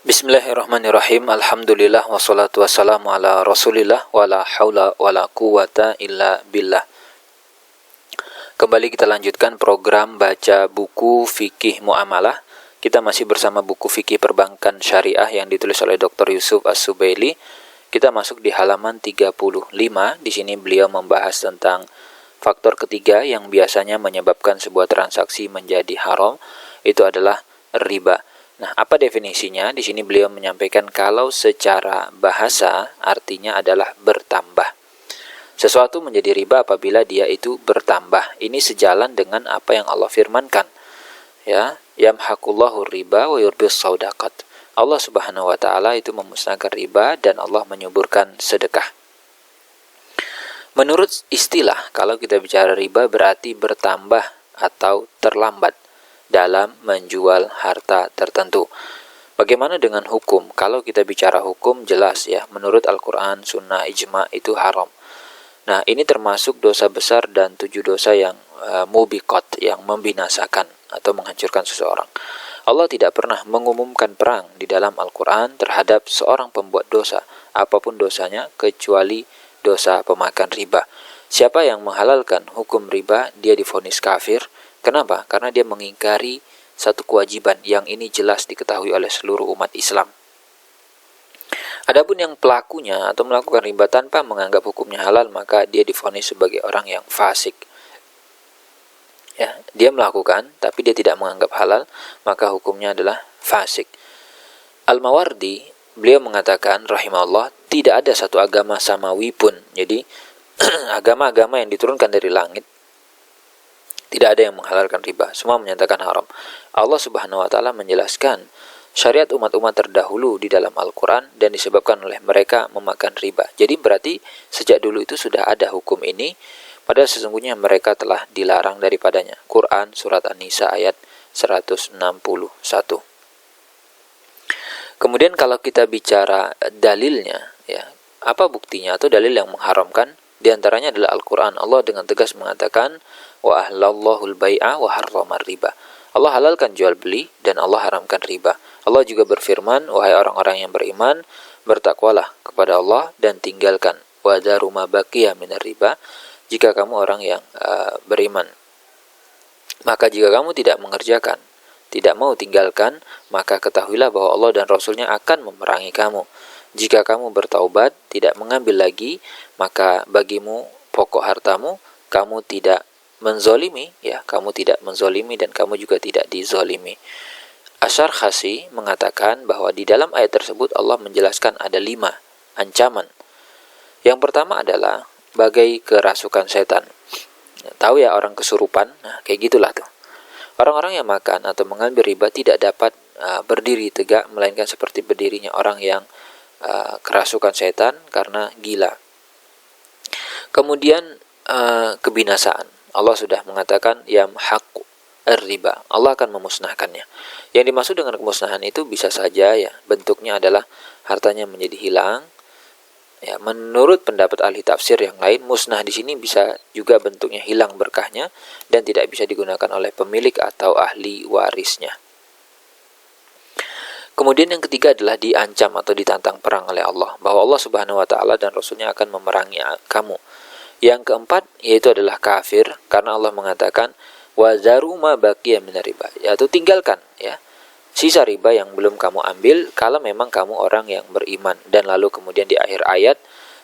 Bismillahirrahmanirrahim. Alhamdulillah wassalatu wassalamu ala Rasulillah wala haula wala quwata illa billah. Kembali kita lanjutkan program baca buku fikih muamalah. Kita masih bersama buku fikih perbankan syariah yang ditulis oleh Dr. Yusuf As-Subaili. Kita masuk di halaman 35. Di sini beliau membahas tentang faktor ketiga yang biasanya menyebabkan sebuah transaksi menjadi haram, itu adalah riba. Nah, apa definisinya? Di sini beliau menyampaikan kalau secara bahasa artinya adalah bertambah. Sesuatu menjadi riba apabila dia itu bertambah. Ini sejalan dengan apa yang Allah firmankan. Ya, yamhaqullahu riba wa yurbis shadaqat. Allah Subhanahu wa taala itu memusnahkan riba dan Allah menyuburkan sedekah. Menurut istilah, kalau kita bicara riba berarti bertambah atau terlambat dalam menjual harta tertentu. Bagaimana dengan hukum? Kalau kita bicara hukum, jelas ya, menurut Al-Quran, Sunnah, Ijma' itu haram. Nah, ini termasuk dosa besar dan 7 dosa yang mubiqat, yang membinasakan atau menghancurkan seseorang. Allah tidak pernah mengumumkan perang di dalam Al-Quran terhadap seorang pembuat dosa, apapun dosanya, kecuali dosa pemakan riba. Siapa yang menghalalkan hukum riba, dia divonis kafir. Kenapa? Karena dia mengingkari satu kewajiban yang ini jelas diketahui oleh seluruh umat Islam. Adapun yang pelakunya atau melakukan riba tanpa menganggap hukumnya halal, maka dia divonis sebagai orang yang fasik. Ya, dia melakukan tapi dia tidak menganggap halal, maka hukumnya adalah fasik. Al-Mawardi, beliau mengatakan rahimahullah, tidak ada satu agama samawi pun. Jadi agama-agama yang diturunkan dari langit tidak ada yang menghalalkan riba, semua menyatakan haram. Allah Subhanahu wa taala menjelaskan syariat umat-umat terdahulu di dalam Al-Quran dan disebabkan oleh mereka memakan riba. Jadi berarti sejak dulu itu sudah ada hukum ini, padahal sesungguhnya mereka telah dilarang daripadanya. Quran surat An-Nisa ayat 161. Kemudian kalau kita bicara dalilnya, ya, apa buktinya atau dalil yang mengharamkan? Di antaranya adalah Al-Quran. Allah dengan tegas mengatakan, wa ahlallahu al-bai'a wa harramar riba. Allah halalkan jual beli dan Allah haramkan riba. Allah juga berfirman, wahai orang-orang yang beriman, bertakwalah kepada Allah dan tinggalkan wa daru ma baqiya minar riba. Jika kamu orang yang beriman, maka jika kamu tidak mengerjakan, tidak mau tinggalkan, maka ketahuilah bahwa Allah dan Rasulnya akan memerangi kamu. Jika kamu bertaubat, tidak mengambil lagi, maka bagimu pokok hartamu, kamu tidak menzolimi, ya, kamu tidak menzolimi dan kamu juga tidak dizolimi. Asy-Syarkhasi mengatakan bahwa di dalam ayat tersebut Allah menjelaskan ada 5 ancaman. Yang pertama adalah bagai kerasukan setan. Tahu ya orang kesurupan? Nah, kayak gitulah tuh. Orang-orang yang makan atau mengambil riba tidak dapat berdiri tegak, melainkan seperti berdirinya orang yang kerasukan setan karena gila. Kemudian kebinasaan. Allah sudah mengatakan yamhaqu riba. Allah akan memusnahkannya. Yang dimaksud dengan kemusnahan itu bisa saja ya bentuknya adalah hartanya menjadi hilang. Ya, menurut pendapat ahli tafsir yang lain, musnah di sini bisa juga bentuknya hilang berkahnya dan tidak bisa digunakan oleh pemilik atau ahli warisnya. Kemudian yang ketiga adalah diancam atau ditantang perang oleh Allah, bahwa Allah Subhanahu wa taala dan Rasulnya akan memerangi kamu. Yang keempat yaitu adalah kafir, karena Allah mengatakan wa zaru ma baqiya minar riba, yaitu tinggalkan ya sisa riba yang belum kamu ambil kalau memang kamu orang yang beriman. Dan lalu kemudian di akhir ayat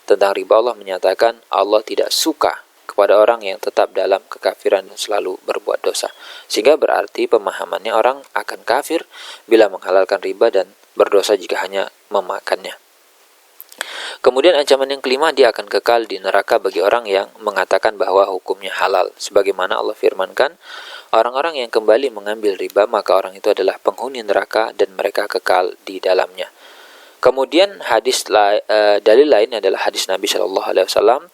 tentang riba Allah menyatakan Allah tidak suka kepada orang yang tetap dalam kekafiran dan selalu berbuat dosa. Sehingga berarti pemahamannya orang akan kafir bila menghalalkan riba dan berdosa jika hanya memakannya. Kemudian ancaman yang kelima, dia akan kekal di neraka bagi orang yang mengatakan bahwa hukumnya halal. Sebagaimana Allah firmankan, orang-orang yang kembali mengambil riba, maka orang itu adalah penghuni neraka dan mereka kekal di dalamnya. Kemudian dalil lain adalah hadis Nabi Shallallahu Alaihi Wasallam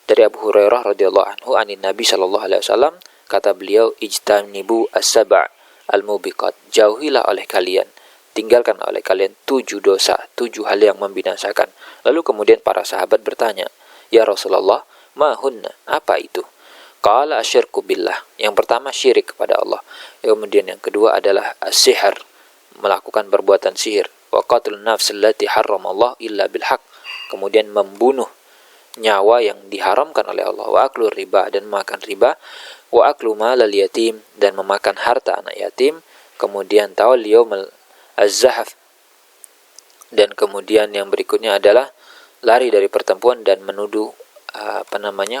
dari Abu Hurairah radhiyallahu anhu anin Nabi Shallallahu Alaihi Wasallam, kata beliau, ijtanibu as-saba' al-mubiqat, jauhilah oleh kalian, tinggalkan oleh kalian 7 dosa, 7 hal yang membinasakan. Lalu kemudian para sahabat bertanya, ya Rasulullah, ma hunna, apa itu? Qala asyirku billah. Yang pertama syirik kepada Allah. Kemudian yang kedua adalah sihir, melakukan perbuatan sihir. wa qatlun nafs allati harramallah illa bilhaq, kemudian membunuh nyawa yang diharamkan oleh Allah, wa aklu riba, dan memakan riba, wa aklu malal yatim, dan memakan harta anak yatim, kemudian tawalli yaumal az-zahaf, dan kemudian yang berikutnya adalah lari dari pertempuran dan menuduh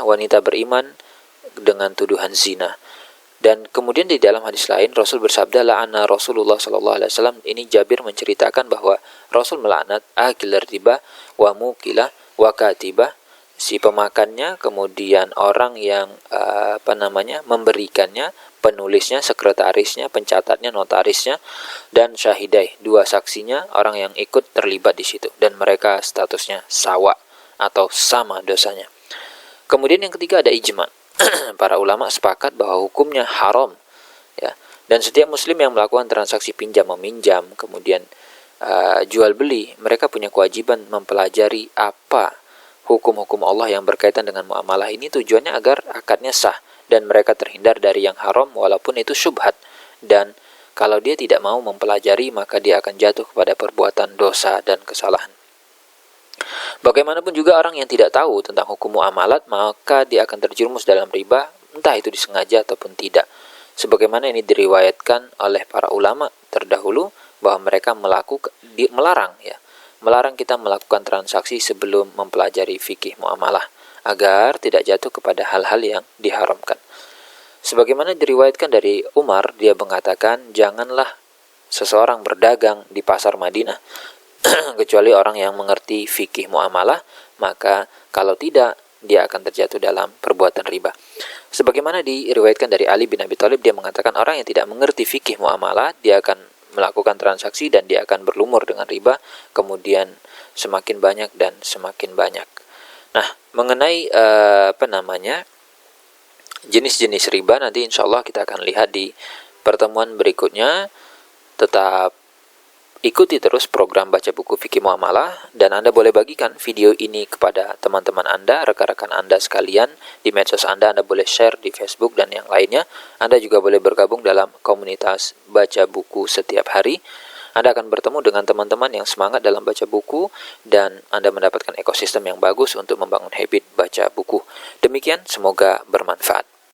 wanita beriman dengan tuduhan zina. Dan kemudian di dalam hadis lain Rasul bersabda, la'ana Rasulullah sallallahu alaihi wasallam, ini Jabir menceritakan bahwa Rasul melaknat akil riba wa mukila wa katibah, si pemakannya, kemudian orang yang memberikannya, penulisnya, sekretarisnya, pencatatnya, notarisnya, dan syahidai, dua saksinya, orang yang ikut terlibat di situ, dan mereka statusnya sawa atau sama dosanya. Kemudian yang ketiga ada ijma. Para ulama sepakat bahwa hukumnya haram, ya. Dan setiap muslim yang melakukan transaksi pinjam meminjam, kemudian jual beli, mereka punya kewajiban mempelajari apa hukum-hukum Allah yang berkaitan dengan muamalah ini, tujuannya agar akadnya sah dan mereka terhindar dari yang haram walaupun itu syubhat. Dan kalau dia tidak mau mempelajari, maka dia akan jatuh kepada perbuatan dosa dan kesalahan. Bagaimanapun juga orang yang tidak tahu tentang hukum muamalat, maka dia akan terjerumus dalam riba, entah itu disengaja ataupun tidak. Sebagaimana ini diriwayatkan oleh para ulama terdahulu, bahwa mereka melarang kita melakukan transaksi sebelum mempelajari fikih muamalah, agar tidak jatuh kepada hal-hal yang diharamkan. Sebagaimana diriwayatkan dari Umar, dia mengatakan, janganlah seseorang berdagang di pasar Madinah kecuali orang yang mengerti fikih muamalah, maka kalau tidak, dia akan terjatuh dalam perbuatan riba. Sebagaimana diriwayatkan dari Ali bin Abi Thalib, dia mengatakan orang yang tidak mengerti fikih muamalah, dia akan melakukan transaksi dan dia akan berlumur dengan riba, kemudian semakin banyak dan semakin banyak. Nah, mengenai jenis-jenis riba, nanti insya Allah kita akan lihat di pertemuan berikutnya. Tetap ikuti terus program baca buku fikih muamalah, dan Anda boleh bagikan video ini kepada teman-teman Anda, rekan-rekan Anda sekalian di medsos Anda. Anda boleh share di Facebook dan yang lainnya. Anda juga boleh bergabung dalam komunitas baca buku setiap hari. Anda akan bertemu dengan teman-teman yang semangat dalam baca buku, dan Anda mendapatkan ekosistem yang bagus untuk membangun habit baca buku. Demikian, semoga bermanfaat.